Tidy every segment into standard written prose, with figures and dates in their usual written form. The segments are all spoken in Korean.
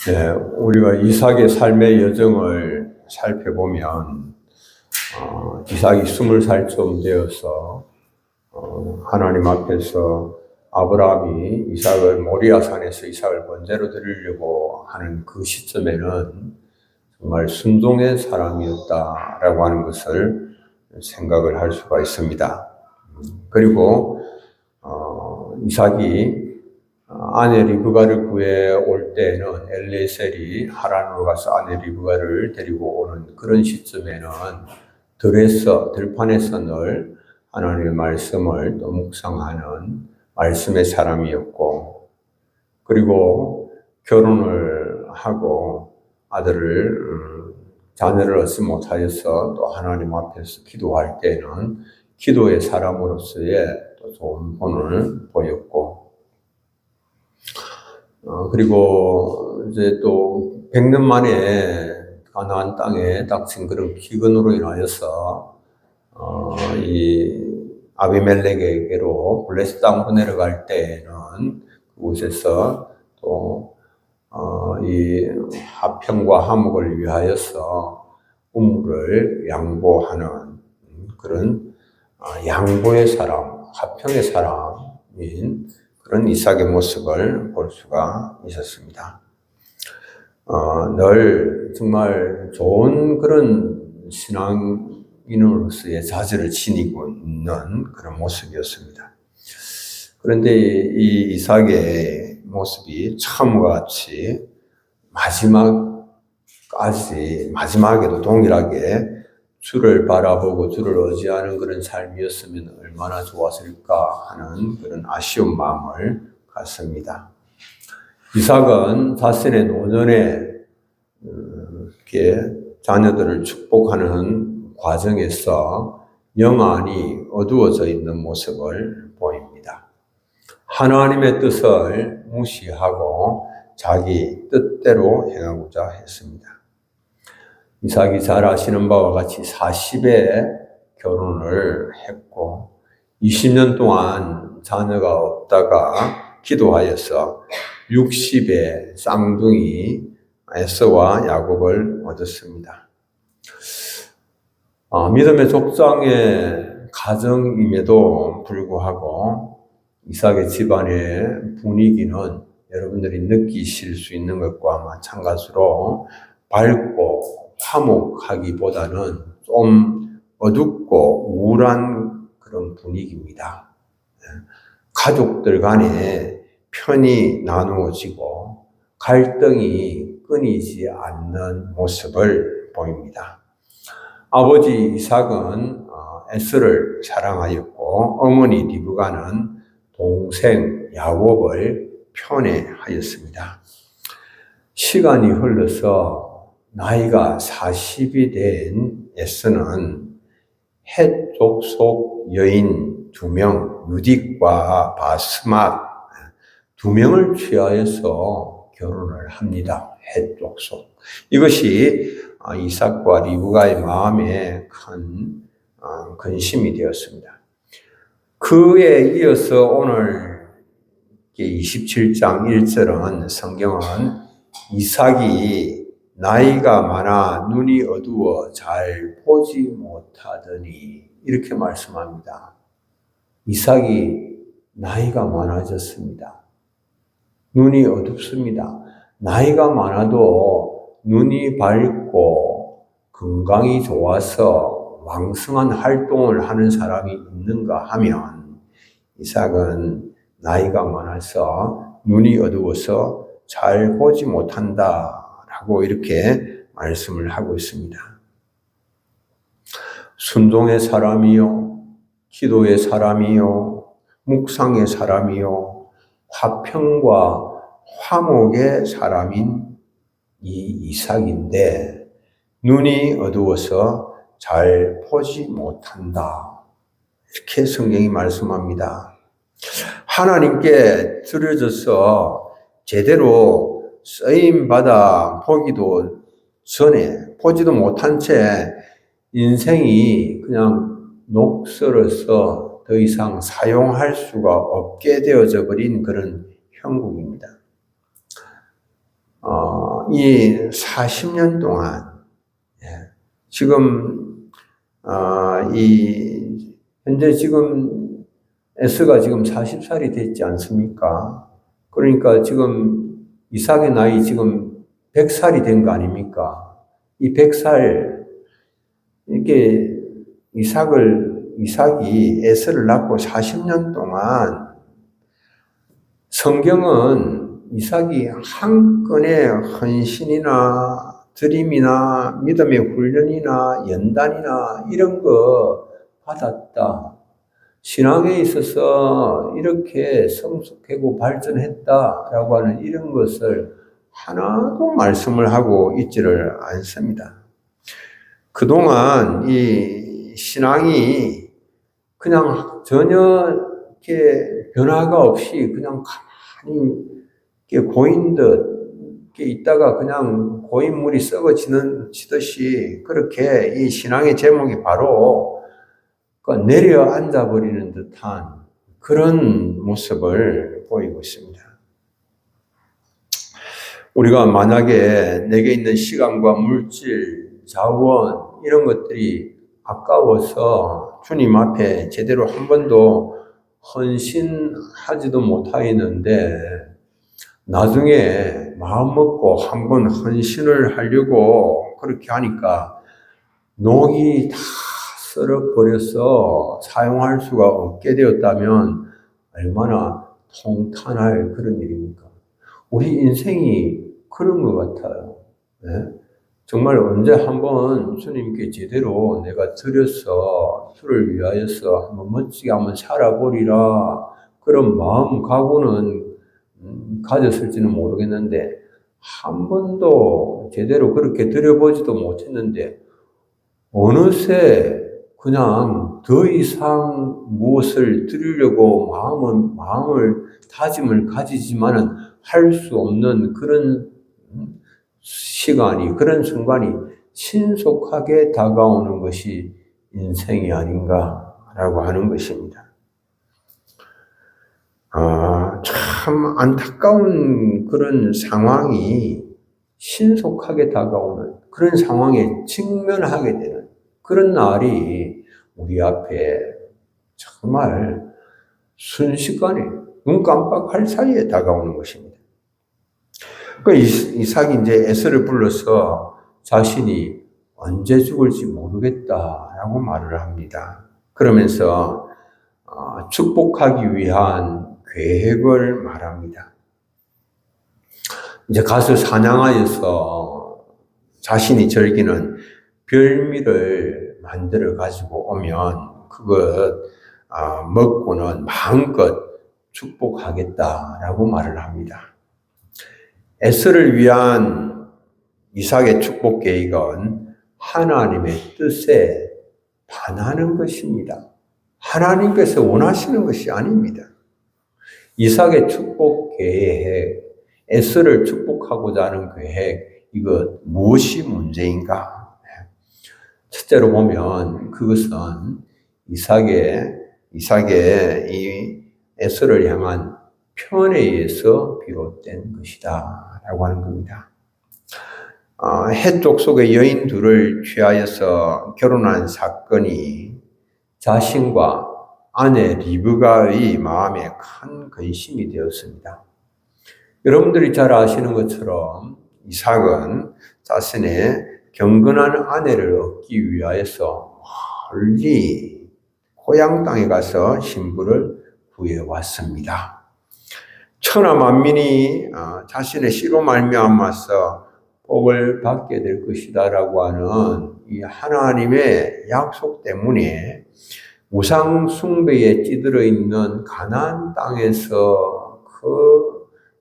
네, 우리가 이삭의 삶의 여정을 살펴보면 이삭이 20살쯤 되어서 하나님 앞에서 아브라함이 이삭을 모리아산에서 이삭을 번제로 드리려고 하는 그 시점에는 정말 순종의 사람이었다라고 하는 것을 생각을 할 수가 있습니다. 그리고 이삭이 아내 리브가를 구해 올 때에는 엘리에셀이 하란으로 가서 아내 리브가를 데리고 오는 그런 시점에는 들판에서 늘 하나님의 말씀을 또 묵상하는 말씀의 사람이었고, 그리고 결혼을 하고 자녀를 얻지 못하여서 또 하나님 앞에서 기도할 때는 기도의 사람으로서의 또 좋은 본을 보였고, 그리고 이제 또 100년 만에 가나안 땅에 닥친 그런 기근으로 인하여서 이 아비멜렉에게로 블레셋 땅으로 내려갈 때에는 그곳에서 또 이 화평과 화목을 위하여서 우물을 양보하는 그런 양보의 사람, 화평의 사람인 그런 이삭의 모습을 볼 수가 있었습니다. 늘 정말 좋은 그런 신앙인으로서의 자질을 지니고 있는 그런 모습이었습니다. 그런데 이 이삭의 모습이 처음과 같이 마지막에도 동일하게 주를 바라보고 주를 의지하는 그런 삶이었으면 얼마나 좋았을까 하는 그런 아쉬운 마음을 갖습니다. 이삭은 자신의 노년에 이렇게 자녀들을 축복하는 과정에서 영안이 어두워져 있는 모습을 보입니다. 하나님의 뜻을 무시하고 자기 뜻대로 행하고자 했습니다. 이삭이 잘 아시는 바와 같이 40에 결혼을 했고 20년 동안 자녀가 없다가 기도하여서 60에 쌍둥이 에서와 야곱을 얻었습니다. 믿음의 족장의 가정임에도 불구하고 이삭의 집안의 분위기는 여러분들이 느끼실 수 있는 것과 마찬가지로 밝고 화목하기보다는 좀 어둡고 우울한 그런 분위기입니다. 가족들 간에 편이 나누어지고 갈등이 끊이지 않는 모습을 보입니다. 아버지 이삭은 에서를 사랑하였고 어머니 리브가는 동생 야곱을 편애하였습니다. 시간이 흘러서 나이가 40이 된 에서는 헷 족속 여인 2명, 유딕과 바스맛 2명을 취하여서 결혼을 합니다. 헷 족속. 이것이 이삭과 리브가의 마음에 큰 근심이 되었습니다. 그에 이어서 오늘 27장 1절은 성경은 이삭이 나이가 많아 눈이 어두워 잘 보지 못하더니 이렇게 말씀합니다. 이삭이 나이가 많아졌습니다. 눈이 어둡습니다. 나이가 많아도 눈이 밝고 건강이 좋아서 왕성한 활동을 하는 사람이 있는가 하면 이삭은 나이가 많아서 눈이 어두워서 잘 보지 못한다라고 이렇게 말씀을 하고 있습니다. 순종의 사람이요, 기도의 사람이요, 묵상의 사람이요, 화평과 화목의 사람인 이 이삭인데 눈이 어두워서 잘 보지 못한다. 이렇게 성경이 말씀합니다. 하나님께 드려져서 제대로 쓰임받아 보지도 못한 채 인생이 그냥 녹슬어서 더 이상 사용할 수가 없게 되어져 버린 그런 형국입니다. 이 40년 동안, 지금, 현재 지금 에스가 지금 40살이 됐지 않습니까? 그러니까 지금 이삭의 나이 지금 100살이 된 거 아닙니까? 이 100살, 이게 이삭이 에스를 낳고 40년 동안 성경은 이삭이 한 건의 헌신이나 드림이나 믿음의 훈련이나 연단이나 이런 거 받았다. 신앙에 있어서 이렇게 성숙하고 발전했다라고 하는 이런 것을 하나도 말씀을 하고 있지를 않습니다. 그동안 이 신앙이 그냥 전혀 이렇게 변화가 없이 그냥 가만히 이렇게 고인 듯 이렇게 있다가 그냥 고인물이 썩어지듯이 그렇게 이 신앙의 제목이 바로 내려앉아 버리는 듯한 그런 모습을 보이고 있습니다. 우리가 만약에 내게 있는 시간과 물질, 자원 이런 것들이 아까워서 주님 앞에 제대로 한 번도 헌신하지도 못하였는데 나중에 마음 먹고 한번 헌신을 하려고 그렇게 하니까 녹이 다 썰어버려서 사용할 수가 없게 되었다면 얼마나 통탄할 그런 일입니까? 우리 인생이 그런 것 같아요. 네? 정말 언제 한번 주님께 제대로 내가 드려서 주를 위하여서 한번 멋지게 한번 살아보리라 그런 마음 각오는 가졌을지는 모르겠는데 한 번도 제대로 그렇게 드려보지도 못했는데 어느새 그냥 더 이상 무엇을 드리려고 다짐을 가지지만은 할 수 없는 그런 시간이, 그런 순간이 신속하게 다가오는 것이 인생이 아닌가라고 하는 것입니다. 참 안타까운 그런 상황이 신속하게 다가오는 그런 상황에 직면하게 되는 그런 날이 우리 앞에 정말 순식간에 눈 깜빡할 사이에 다가오는 것입니다. 이삭이 이제 에서를 불러서 자신이 언제 죽을지 모르겠다라고 말을 합니다. 그러면서 축복하기 위한 계획을 말합니다. 이제 가서 사냥하여서 자신이 즐기는 별미를 만들어 가지고 오면 그것 먹고는 마음껏 축복하겠다라고 말을 합니다. 에서를 위한 이삭의 축복 계획은 하나님의 뜻에 반하는 것입니다. 하나님께서 원하시는 것이 아닙니다. 이삭의 축복 계획, 에서를 축복하고자 하는 계획, 이것 무엇이 문제인가? 첫째로 보면 그것은 이삭의 이 에서를 향한 편에 의해서 비롯된 것이다 라고 하는 겁니다. 헷 족속의 여인 둘을 취하여서 결혼한 사건이 자신과 아내 리브가의 마음에 큰 근심이 되었습니다. 여러분들이 잘 아시는 것처럼 이삭은 자신의 경건한 아내를 얻기 위하여서 멀리 고향 땅에 가서 신부를 구해왔습니다. 천하 만민이 자신의 씨로 말미암아서 복을 받게 될 것이다라고 하는 이 하나님의 약속 때문에 우상 숭배에 찌들어 있는 가나안 땅에서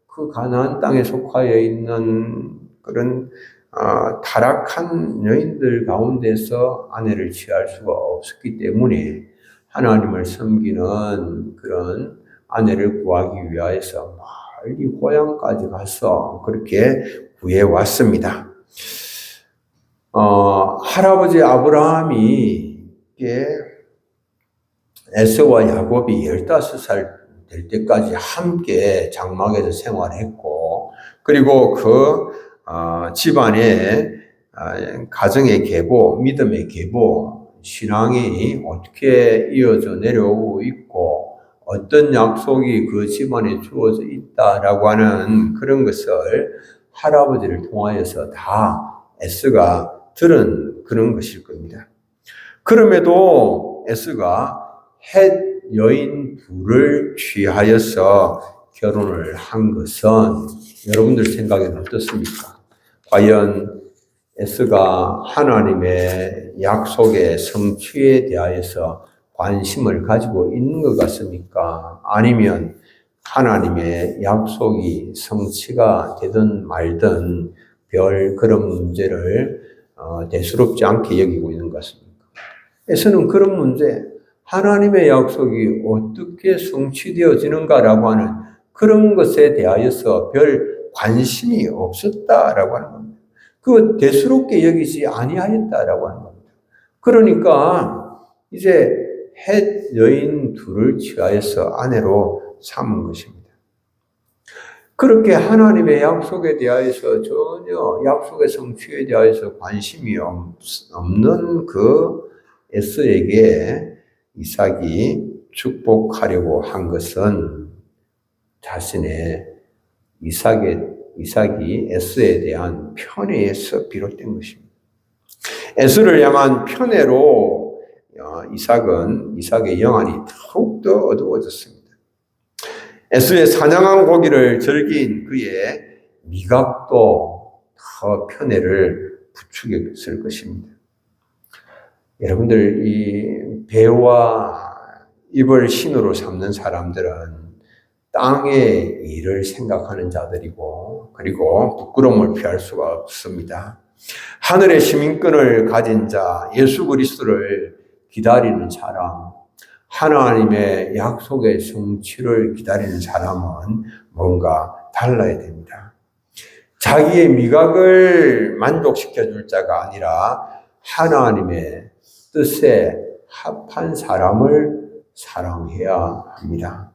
그 가나안 땅에 속하여 있는 그런 타락한 여인들 가운데서 아내를 취할 수가 없었기 때문에 하나님을 섬기는 그런 아내를 구하기 위하여서 멀리 고향까지 가서 그렇게 구해왔습니다. 할아버지 아브라함이 에서와 야곱이 15살 될 때까지 함께 장막에서 생활했고 그리고 그 집안의 가정의 계보, 믿음의 계보, 신앙이 어떻게 이어져 내려오고 있고 어떤 약속이 그 집안에 주어져 있다라고 하는 그런 것을 할아버지를 통하여서 다 에스가 들은 그런 것일 겁니다. 그럼에도 에스가 헷 여인 둘을 취하여서 결혼을 한 것은 여러분들 생각에는 어떻습니까? 과연 에스가 하나님의 약속의 성취에 대하여서 관심을 가지고 있는 것 같습니까? 아니면 하나님의 약속이 성취가 되든 말든 별 그런 문제를 대수롭지 않게 여기고 있는 것 같습니까? 에서는 그런 문제, 하나님의 약속이 어떻게 성취되어지는가라고 하는 그런 것에 대하여서 별 관심이 없었다라고 하는 겁니다. 그 대수롭게 여기지 아니하였다라고 하는 겁니다. 그러니까 이제 헷 여인 둘을 취하여서 아내로 삼은 것입니다. 그렇게 하나님의 약속에 대하여서 전혀 약속의 성취에 대하여서 관심이 없는 그 에스에게 이삭이 축복하려고 한 것은 자신의 이삭이 에스에 대한 편애에서 비롯된 것입니다. 에스를 향한 편애로 이삭의 영안이 더욱더 어두워졌습니다. 에스의 사냥한 고기를 즐긴 그의 미각도 더 편애를 부추겼을 것입니다. 여러분들 이 배와 입을 신으로 삼는 사람들은 땅의 일을 생각하는 자들이고 그리고 부끄러움을 피할 수가 없습니다. 하늘의 시민권을 가진 자, 예수 그리스도를 기다리는 사람, 하나님의 약속의 성취를 기다리는 사람은 뭔가 달라야 됩니다. 자기의 미각을 만족시켜 줄 자가 아니라 하나님의 뜻에 합한 사람을 사랑해야 합니다.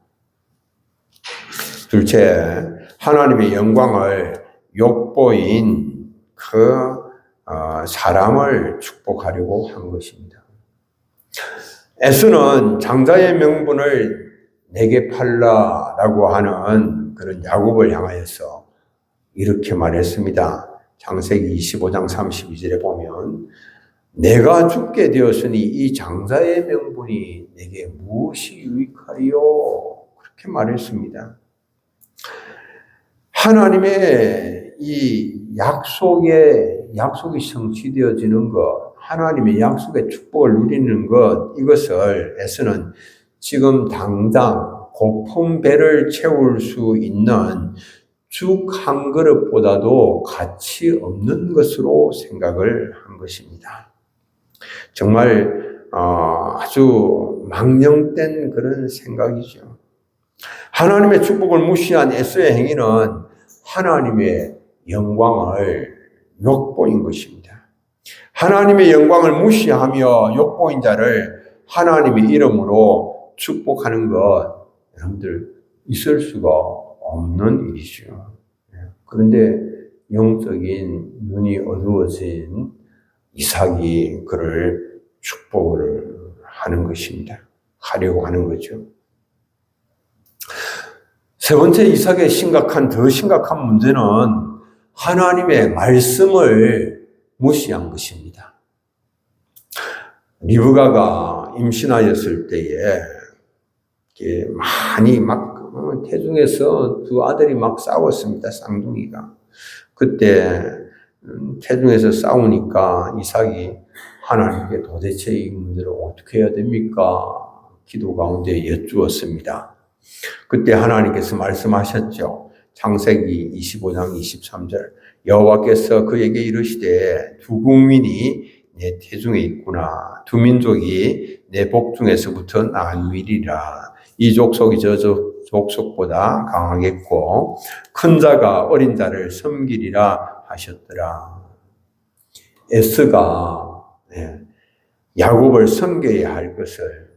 둘째, 하나님의 영광을 욕보인 그 사람을 축복하려고 한 것입니다. 에스는 장자의 명분을 내게 팔라라고 하는 그런 야곱을 향하여서 이렇게 말했습니다. 창세기 25장 32절에 보면 내가 죽게 되었으니 이 장자의 명분이 내게 무엇이 유익하리요? 그렇게 말했습니다. 하나님의 이 약속이 성취되어지는 것, 하나님의 약속의 축복을 누리는 것, 이것을 에서는 지금 당장 고픈 배를 채울 수 있는 죽 한 그릇보다도 가치 없는 것으로 생각을 한 것입니다. 정말 아주 망령된 그런 생각이죠. 하나님의 축복을 무시한 에서의 행위는 하나님의 영광을 욕보인 것입니다. 하나님의 영광을 무시하며 욕보인 자를 하나님의 이름으로 축복하는 것, 여러분들 있을 수가 없는 일이죠. 그런데 영적인 눈이 어두워진 이삭이 그를 축복을 하는 것입니다. 하려고 하는 거죠. 세 번째 이삭의 더 심각한 문제는 하나님의 말씀을 무시한 것입니다. 리브가가 임신하였을 때에 많이 태중에서 두 아들이 싸웠습니다. 쌍둥이가. 그때 태중에서 싸우니까 이삭이 하나님께 도대체 이 문제를 어떻게 해야 됩니까? 기도 가운데 여쭈었습니다. 그때 하나님께서 말씀하셨죠. 창세기 25장 23절 여호와께서 그에게 이르시되 두 국민이 내 태중에 있구나. 두 민족이 내 복중에서부터 나누리라. 이 족속이 저 족속보다 강하겠고 큰 자가 어린 자를 섬기리라 하셨더라. 에스가 야곱을 섬겨야 할 것을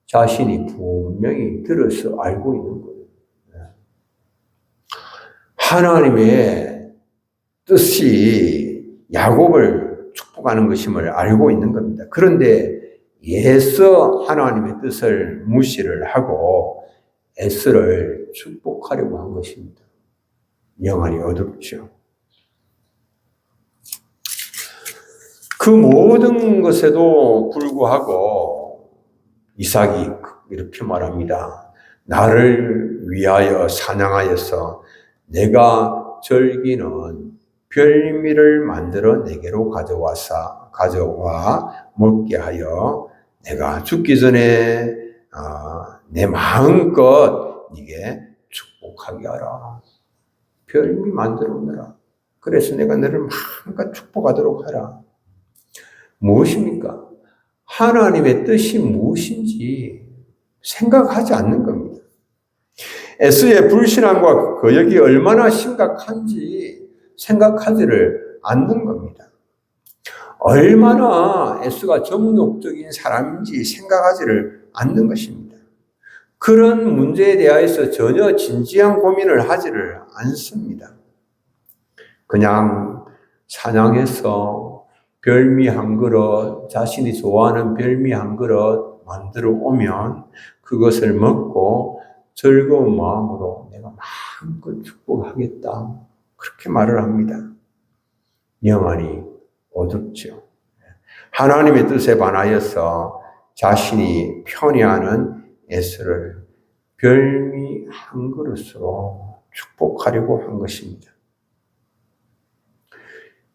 자신이 분명히 들어서 알고 있는 거예요. 하나님의 뜻이 야곱을 축복하는 것임을 알고 있는 겁니다. 그런데 애써 하나님의 뜻을 무시를 하고 에스를 축복하려고 한 것입니다. 영안이 어둡죠. 그 모든 것에도 불구하고 이삭이 이렇게 말합니다. 나를 위하여 사냥하여서 내가 즐기는 별미를 만들어 내게로 가져와 먹게 하여 내가 죽기 전에 내 마음껏 네게 축복하게 하라. 별미 만들어 오너라. 그래서 내가 너를 마음껏 축복하도록 하라. 무엇입니까? 하나님의 뜻이 무엇인지 생각하지 않는 겁니다. 에스의 불신앙과 거역이 얼마나 심각한지 생각하지를 않는 겁니다. 얼마나 에스가 정욕적인 사람인지 생각하지를 않는 것입니다. 그런 문제에 대하여서 전혀 진지한 고민을 하지를 않습니다. 그냥 사냥해서 별미 한 그릇, 자신이 좋아하는 별미 한 그릇 만들어 오면 그것을 먹고 즐거운 마음으로 내가 마음껏 축복하겠다. 그렇게 말을 합니다. 영안이 어둡죠. 하나님의 뜻에 반하여서 자신이 편애하는 에스를 별미 한 그릇으로 축복하려고 한 것입니다.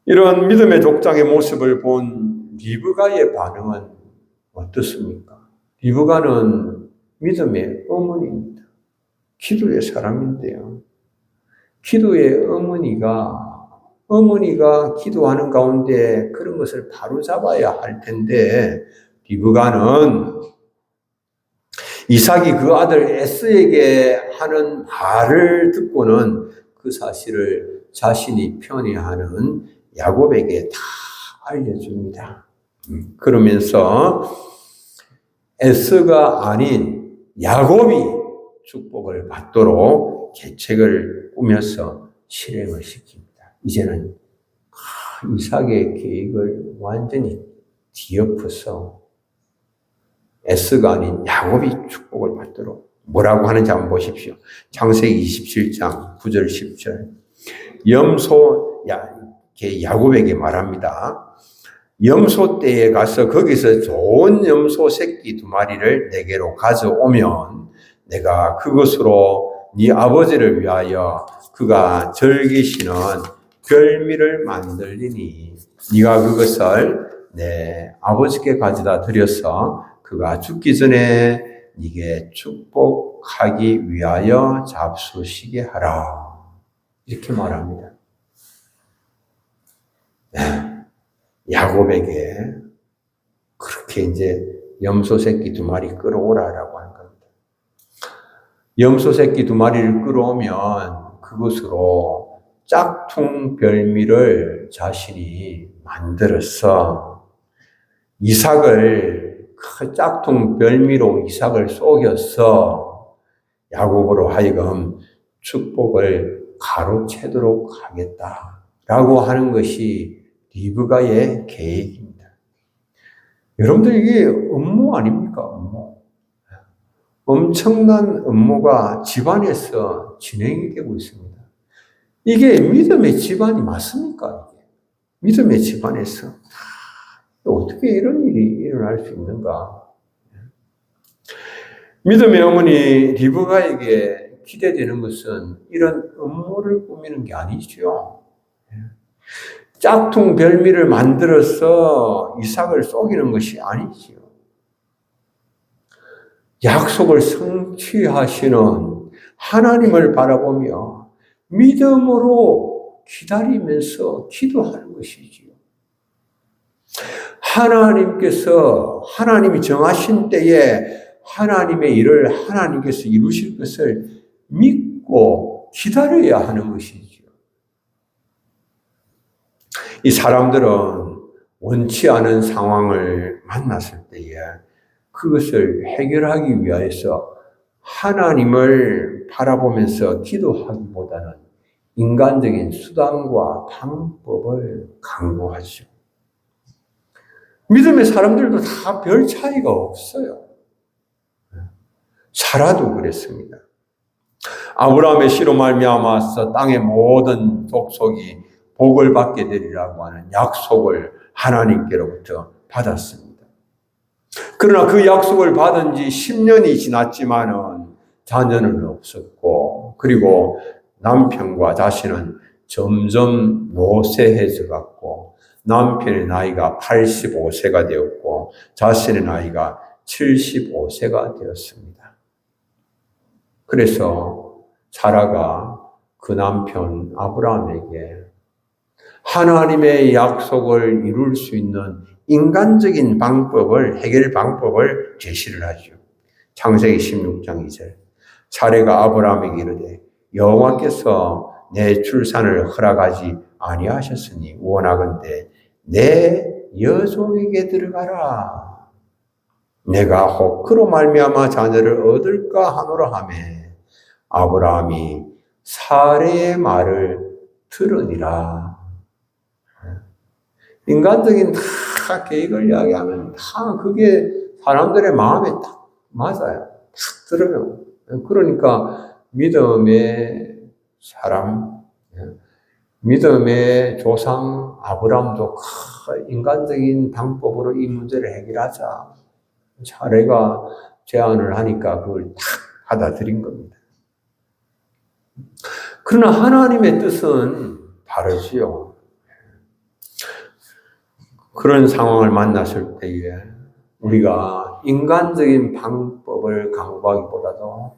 이런 믿음의 족장의 모습을 본 리브가의 반응은 어떻습니까? 리브가는 믿음의 어머니입니다. 기도의 사람인데요. 기도의 어머니가 기도하는 가운데 그런 것을 바로잡아야 할 텐데 리브가는 이삭이 그 아들 에스에게 하는 말을 듣고는 그 사실을 자신이 편애하는 야곱에게 다 알려줍니다. 그러면서 에스가 아닌 야곱이 축복을 받도록 계책을 꾸며서 실행을 시킵니다. 이제는 이삭의 계획을 완전히 뒤엎어서 에스가 아닌 야곱이 축복을 받도록 뭐라고 하는지 한번 보십시오. 창세기 27장 9절 10절 야곱에게 말합니다. 염소 떼에 가서 거기서 좋은 염소 새끼 2마리를 내게로 가져오면 내가 그것으로 네 아버지를 위하여 그가 즐기시는 별미를 만들리니 네가 그것을 내 아버지께 가져다 드려서 그가 죽기 전에 네게 축복하기 위하여 잡수시게 하라. 이렇게 말합니다. 야곱에게 그렇게 이제 염소 새끼 2마리 끌어오라라고 한 겁니다. 염소 새끼 2마리를 끌어오면 그것으로 짝퉁 별미를 자신이 만들어서 이삭을 그 짝퉁 별미로 이삭을 속여서 야곱으로 하여금 축복을 가로채도록 하겠다라고 하는 것이 리브가의 계획입니다. 여러분들 이게 음모 아닙니까? 음모. 엄청난 음모가 집안에서 진행이 되고 있습니다. 이게 믿음의 집안이 맞습니까? 믿음의 집안에서 어떻게 이런 일이 일어날 수 있는가? 믿음의 어머니 리브가에게 기대되는 것은 이런 음모를 꾸미는 게 아니죠. 짝퉁 별미를 만들어서 이삭을 속이는 것이 아니지요. 약속을 성취하시는 하나님을 바라보며 믿음으로 기다리면서 기도하는 것이지요. 하나님이 정하신 때에 하나님의 일을 하나님께서 이루실 것을 믿고 기다려야 하는 것이지요. 이 사람들은 원치 않은 상황을 만났을 때에 그것을 해결하기 위해서 하나님을 바라보면서 기도하기보다는 인간적인 수단과 방법을 강구하죠. 믿음의 사람들도 다 별 차이가 없어요. 사라도 그랬습니다. 아브라함의 씨로 말미암아서 땅의 모든 족속이 복을 받게 되리라고 하는 약속을 하나님께로부터 받았습니다. 그러나 그 약속을 받은 지 10년이 지났지만은 자녀는 없었고, 그리고 남편과 자신은 점점 노쇠해져 갔고, 남편의 나이가 85세가 되었고 자신의 나이가 75세가 되었습니다. 그래서 사라가 그 남편 아브라함에게 하나님의 약속을 이룰 수 있는 인간적인 방법을, 해결 방법을 제시를 하죠. 창세기 16장 2절. 사라가 아브라함에게 이르되 여호와께서 내 출산을 허락하지 아니하셨으니 원하건대 내 여종에게 들어가라. 내가 혹 그로 말미암아 자녀를 얻을까 하노라 하며 아브라함이 사라의 말을 들으니라. 인간적인 다 계획을 이야기하면 다 그게 사람들의 마음에 딱 맞아요. 딱 들어요. 그러니까 믿음의 사람, 믿음의 조상 아브라함도 인간적인 방법으로 이 문제를 해결하자. 사라가 제안을 하니까 그걸 딱 받아들인 겁니다. 그러나 하나님의 뜻은 다르지요. 그런 상황을 만났을 때에 우리가 인간적인 방법을 강구하기보다도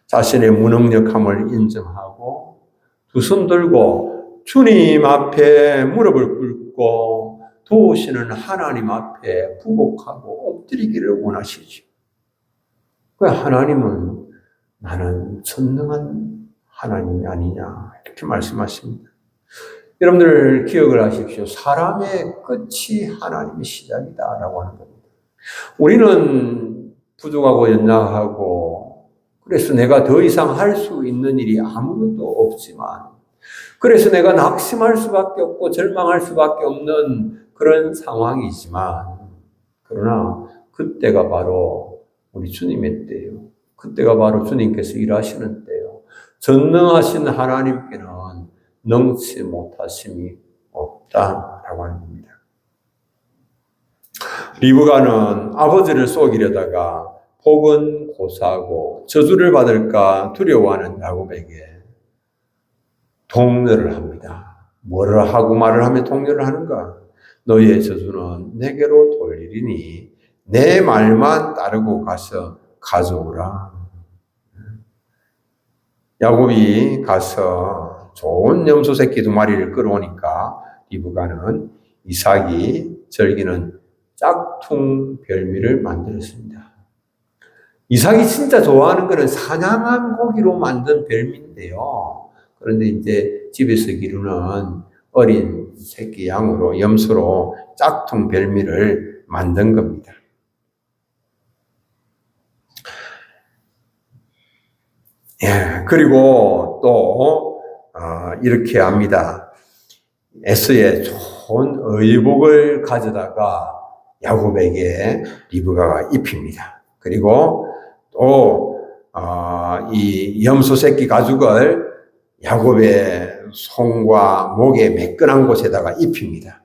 자신의 무능력함을 인정하고 두 손 들고 주님 앞에 무릎을 꿇고 도우시는 하나님 앞에 부복하고 엎드리기를 원하시죠. 왜 하나님은 나는 전능한 하나님이 아니냐 이렇게 말씀하십니다. 여러분들 기억을 하십시오. 사람의 끝이 하나님의 시작이다라고 하는 겁니다. 우리는 부족하고 연약하고 그래서 내가 더 이상 할 수 있는 일이 아무것도 없지만 그래서 내가 낙심할 수밖에 없고 절망할 수밖에 없는 그런 상황이지만 그러나 그때가 바로 우리 주님의 때예요. 그때가 바로 주님께서 일하시는 때예요. 전능하신 하나님께는 능치 못하심이 없다라고 하는 겁니다. 리브가는 아버지를 속이려다가 복은 고사하고 저주를 받을까 두려워하는 야곱에게 독려를 합니다. 뭐를 하고 말을 하며 독려를 하는가? 너희의 저주는 내게로 돌리리니 내 말만 따르고 가서 가져오라. 야곱이 가서 좋은 염소 새끼 2마리를 끌어오니까 리브가는 이삭이 즐기는 짝퉁 별미를 만들었습니다. 이삭이 진짜 좋아하는 것은 사냥한 고기로 만든 별미인데요. 그런데 이제 집에서 기르는 어린 새끼 양으로 염소로 짝퉁 별미를 만든 겁니다. 예, 그리고 또 이렇게 합니다. 에서의 좋은 의복을 가져다가 야곱에게 리브가가 입힙니다. 그리고 또 이 염소 새끼 가죽을 야곱의 손과 목에 매끈한 곳에다가 입힙니다.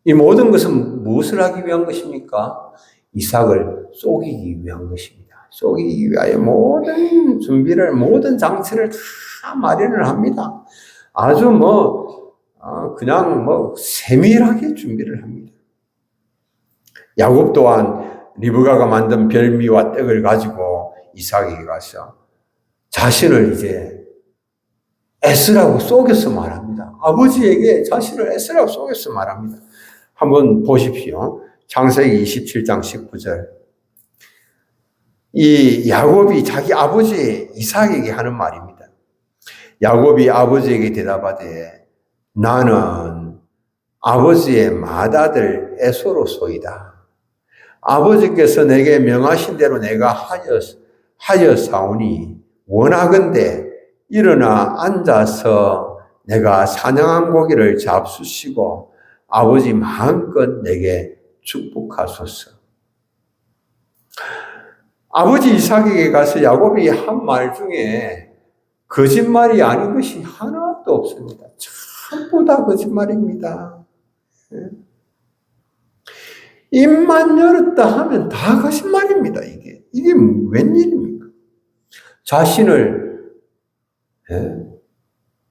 이 모든 것은 무엇을 하기 위한 것입니까? 이삭을 속이기 위한 것입니다. 속이기 위하여 모든 준비를, 모든 장치를 다 마련을 합니다. 아주 그냥 세밀하게 준비를 합니다. 야곱 또한 리브가가 만든 별미와 떡을 가지고 이삭에게 가서 자신을 이제 애쓰라고 속여서 말합니다. 아버지에게 자신을 애쓰라고 속여서 말합니다. 한번 보십시오. 창세기 27장 19절. 이 야곱이 자기 아버지 이삭에게 하는 말입니다. 야곱이 아버지에게 대답하되 나는 아버지의 맏아들 에서로소이다. 아버지께서 내게 명하신 대로 내가 하였사오니 원하건대 일어나 앉아서 내가 사냥한 고기를 잡수시고 아버지 마음껏 내게 축복하소서. 아버지 이삭에게 가서 야곱이 한 말 중에 거짓말이 아닌 것이 하나도 없습니다. 전부 다 거짓말입니다. 입만 열었다 하면 다 거짓말입니다. 이게 웬일입니까? 자신을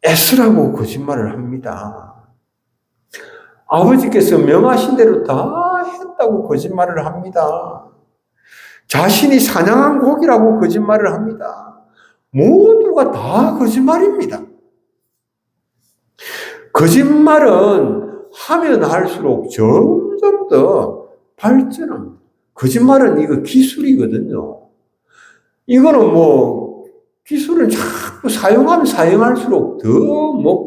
애쓰라고 거짓말을 합니다. 아버지께서 명하신 대로 다 했다고 거짓말을 합니다. 자신이 사냥한 고기라고 거짓말을 합니다. 모두가 다 거짓말입니다. 거짓말은 하면 할수록 점점 더 발전합니다. 거짓말은 이거 기술이거든요. 이거는 기술은 자꾸 사용하면 사용할수록 더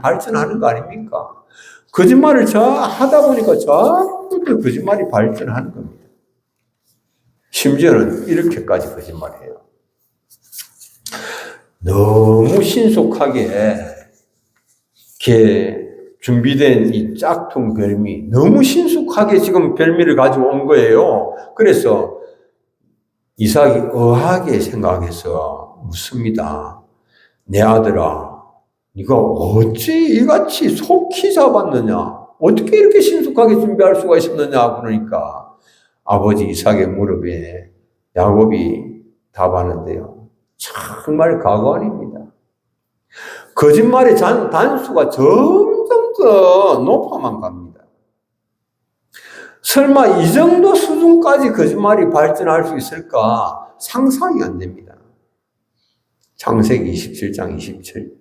발전하는 거 아닙니까? 거짓말을 하다 보니까 자꾸 더 거짓말이 발전하는 겁니다. 심지어는 이렇게까지 거짓말해요. 너무 신속하게 준비된 이 짝퉁 별미, 너무 신속하게 지금 별미를 가지고 온 거예요. 그래서 이삭이 의아하게 생각해서 묻습니다. 내 아들아, 네가 어찌 이같이 속히 잡았느냐? 어떻게 이렇게 신속하게 준비할 수가 있었느냐? 그러니까 아버지 이삭의 무릎에 야곱이 답하는데요. 정말 가관입니다. 거짓말의 단수가 점점 더 높아만 갑니다. 설마 이 정도 수준까지 거짓말이 발전할 수 있을까 상상이 안 됩니다. 창세기 27장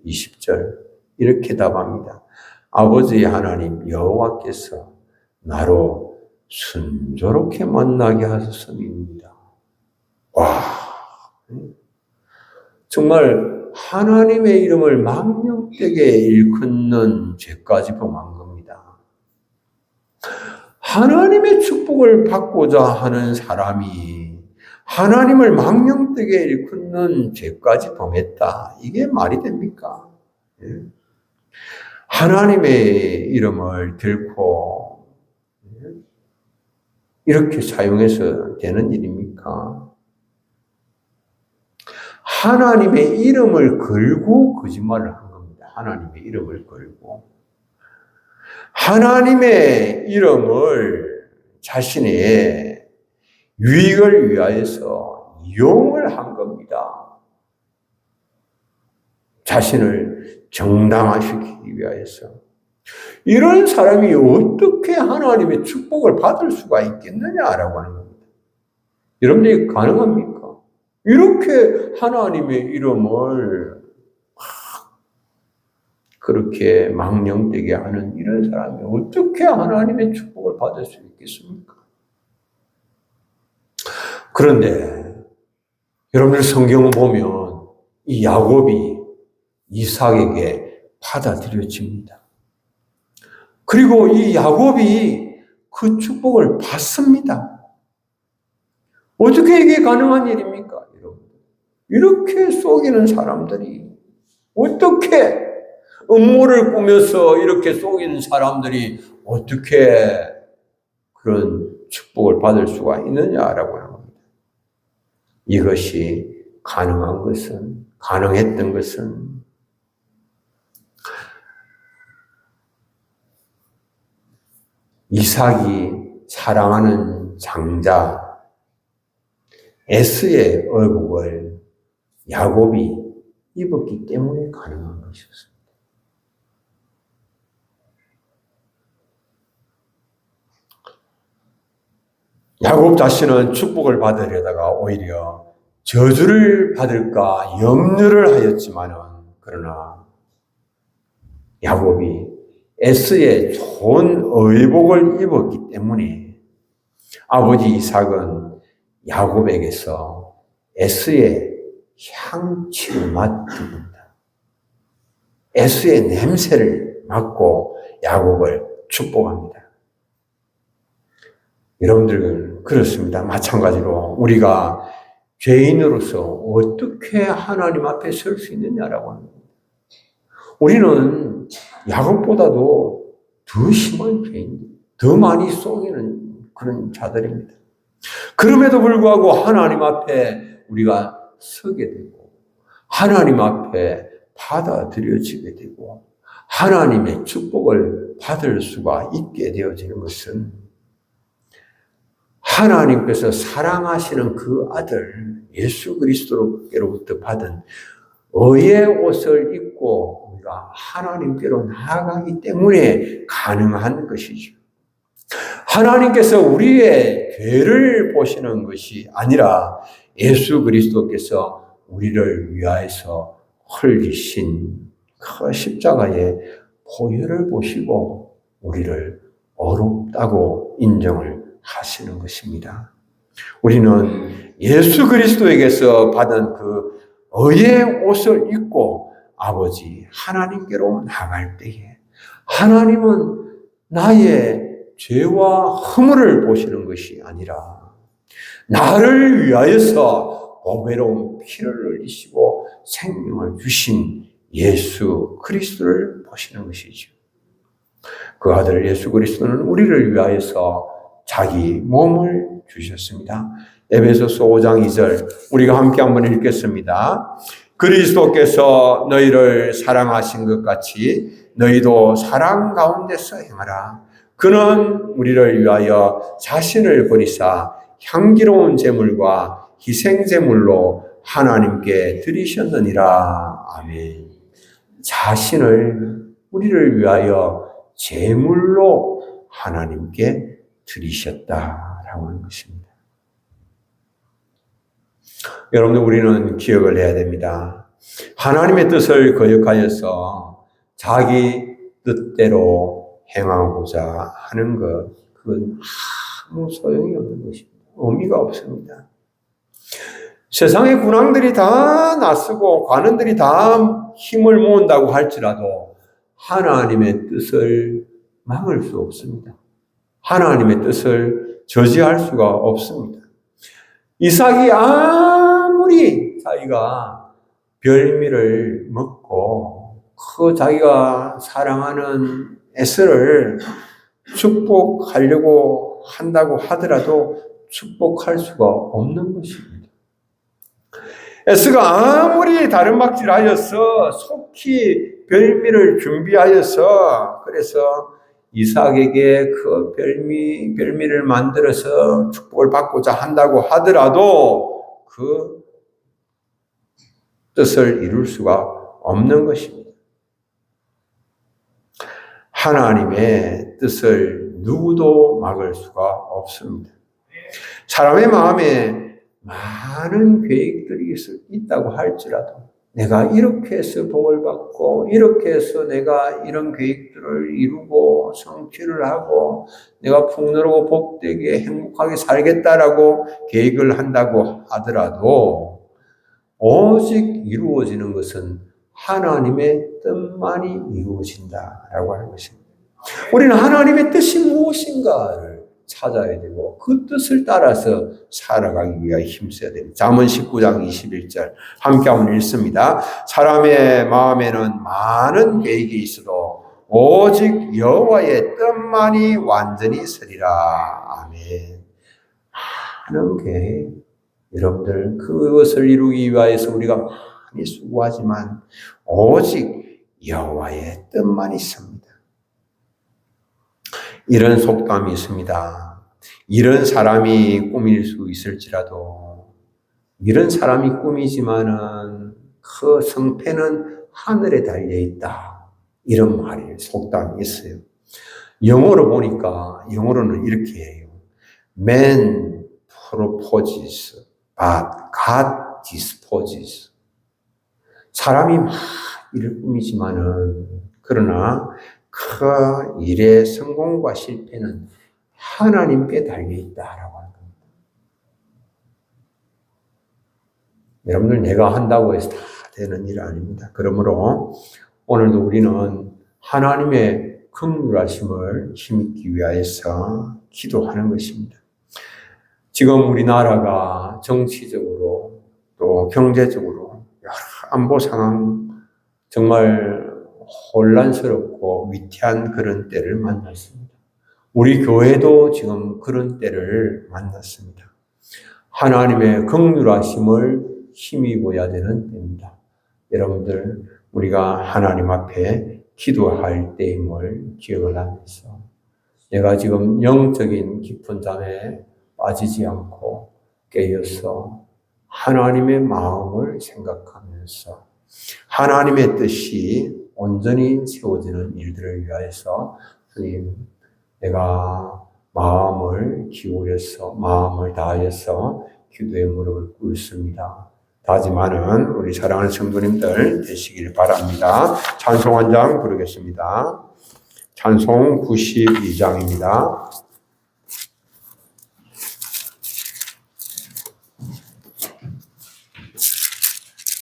20절 이렇게 답합니다. 아버지 하나님 여호와께서 나로 순조롭게 만나게 하셨음입니다. 와, 정말 하나님의 이름을 망령되게 일컫는 죄까지 범한 겁니다. 하나님의 축복을 받고자 하는 사람이 하나님을 망령되게 일컫는 죄까지 범했다. 이게 말이 됩니까? 하나님의 이름을 들고 이렇게 사용해서 되는 일입니까? 하나님의 이름을 걸고 거짓말을 한 겁니다. 하나님의 이름을 걸고. 하나님의 이름을 자신의 유익을 위하여서 이용을 한 겁니다. 자신을 정당화시키기 위하여서. 이런 사람이 어떻게 하나님의 축복을 받을 수가 있겠느냐라고 하는 겁니다. 여러분들이 가능합니까? 이렇게 하나님의 이름을 그렇게 망령되게 하는 이런 사람이 어떻게 하나님의 축복을 받을 수 있겠습니까? 그런데 여러분들 성경을 보면 이 야곱이 이삭에게 받아들여집니다. 그리고 이 야곱이 그 축복을 받습니다. 어떻게 이게 가능한 일입니까? 이렇게 속이는 사람들이 어떻게 음모를 꾸며서 이렇게 속이는 사람들이 어떻게 그런 축복을 받을 수가 있느냐라고 하는 겁니다. 이것이 가능했던 것은 이삭이 사랑하는 장자 에스의 의복을 야곱이 입었기 때문에 가능한 것이었습니다. 야곱 자신은 축복을 받으려다가 오히려 저주를 받을까 염려를 하였지만은 그러나 야곱이 에스의 좋은 의복을 입었기 때문에 아버지 이삭은 야곱에게서 에스의 향취를 맡습니다. 에스의 냄새를 맡고 야곱을 축복합니다. 여러분들은 그렇습니다. 마찬가지로 우리가 죄인으로서 어떻게 하나님 앞에 설 수 있느냐라고 하는 겁니다. 우리는 야곱보다도 더 심한 죄인, 더 많이 속이는 그런 자들입니다. 그럼에도 불구하고 하나님 앞에 우리가 서게 되고 하나님 앞에 받아들여지게 되고 하나님의 축복을 받을 수가 있게 되어지는 것은 하나님께서 사랑하시는 그 아들 예수 그리스도로부터 받은 의의 옷을 입고 우리가 하나님께로 나아가기 때문에 가능한 것이죠. 하나님께서 우리의 죄를 보시는 것이 아니라 예수 그리스도께서 우리를 위하여서 흘리신 그 십자가의 보혈을 보시고 우리를 어렵다고 인정을 하시는 것입니다. 우리는 예수 그리스도에게서 받은 그 의의 옷을 입고 아버지 하나님께로 나갈 때에 하나님은 나의 죄와 허물을 보시는 것이 아니라 나를 위하여서 보배로운 피를 흘리시고 생명을 주신 예수 그리스도를 보시는 것이죠. 그 아들 예수 그리스도는 우리를 위하여서 자기 몸을 주셨습니다. 에베소서 5장 2절 우리가 함께 한번 읽겠습니다. 그리스도께서 너희를 사랑하신 것 같이 너희도 사랑 가운데서 행하라. 그는 우리를 위하여 자신을 버리사 향기로운 제물과 희생 제물로 하나님께 드리셨느니라. 아멘. 자신을 우리를 위하여 제물로 하나님께 드리셨다라고 하는 것입니다. 여러분들 우리는 기억을 해야 됩니다. 하나님의 뜻을 거역하여서 자기 뜻대로 행하고자 하는 것, 그건 아무 소용이 없는 것입니다. 의미가 없습니다. 세상의 군왕들이 다 나서고 관원들이 다 힘을 모은다고 할지라도 하나님의 뜻을 막을 수 없습니다. 하나님의 뜻을 저지할 수가 없습니다. 이삭이 아무리 자기가 별미를 먹고 그 자기가 사랑하는 에서를 축복하려고 한다고 하더라도 축복할 수가 없는 것입니다. 에서가 아무리 다른 막질하여서 속히 별미를 준비하여서 그래서 이삭에게 그 별미를 만들어서 축복을 받고자 한다고 하더라도 그 뜻을 이룰 수가 없는 것입니다. 하나님의 뜻을 누구도 막을 수가 없습니다. 사람의 마음에 많은 계획들이 있다고 할지라도 내가 이렇게 해서 복을 받고 이렇게 해서 내가 이런 계획들을 이루고 성취를 하고 내가 풍요롭고 복되게 행복하게 살겠다라고 계획을 한다고 하더라도 오직 이루어지는 것은 하나님의 뜻만이 이루어진다라고 하는 것입니다. 우리는 하나님의 뜻이 무엇인가를 찾아야 되고 그 뜻을 따라서 살아가기 위하여 힘써야 됩니다. 잠언 19장 21절 함께 한번 읽습니다. 사람의 마음에는 많은 계획이 있어도 오직 여호와의 뜻만이 완전히 서리라. 아멘. 많은 계획, 여러분들 그것을 이루기 위하여서 우리가 많이 수고하지만 오직 여호와의 뜻만이 섭니다. 이런 속담이 있습니다. 이런 사람이 꿈일 수 있을지라도 이런 사람이 꿈이지만은 그 성패는 하늘에 달려 있다. 이런 말이 속담이 있어요. 영어로 보니까 영어로는 이렇게 해요. Man proposes, but God disposes. 사람이 막 일을 꾸미지만은 그러나 그 일의 성공과 실패는 하나님께 달려있다라고 하는 겁니다. 여러분들 내가 한다고 해서 다 되는 일 아닙니다. 그러므로 오늘도 우리는 하나님의 긍휼하심을 힘입기 위하여서 기도하는 것입니다. 지금 우리나라가 정치적으로 또 경제적으로 여러 안보 상황 정말 혼란스럽고 위태한 그런 때를 만났습니다. 우리 교회도 지금 그런 때를 만났습니다. 하나님의 긍휼하심을 힘입어야 되는 때입니다. 여러분들, 우리가 하나님 앞에 기도할 때임을 기억을 하면서 내가 지금 영적인 깊은 잠에 빠지지 않고 깨어서 하나님의 마음을 생각하면서 하나님의 뜻이 온전히 세워지는 일들을 위하여서 주님, 내가 마음을 기울여서 마음을 다해서 기도의 무릎을 꿇습니다. 다짐하는 우리 사랑하는 성도님들 되시길 바랍니다. 찬송 한 장 부르겠습니다. 찬송 92장입니다.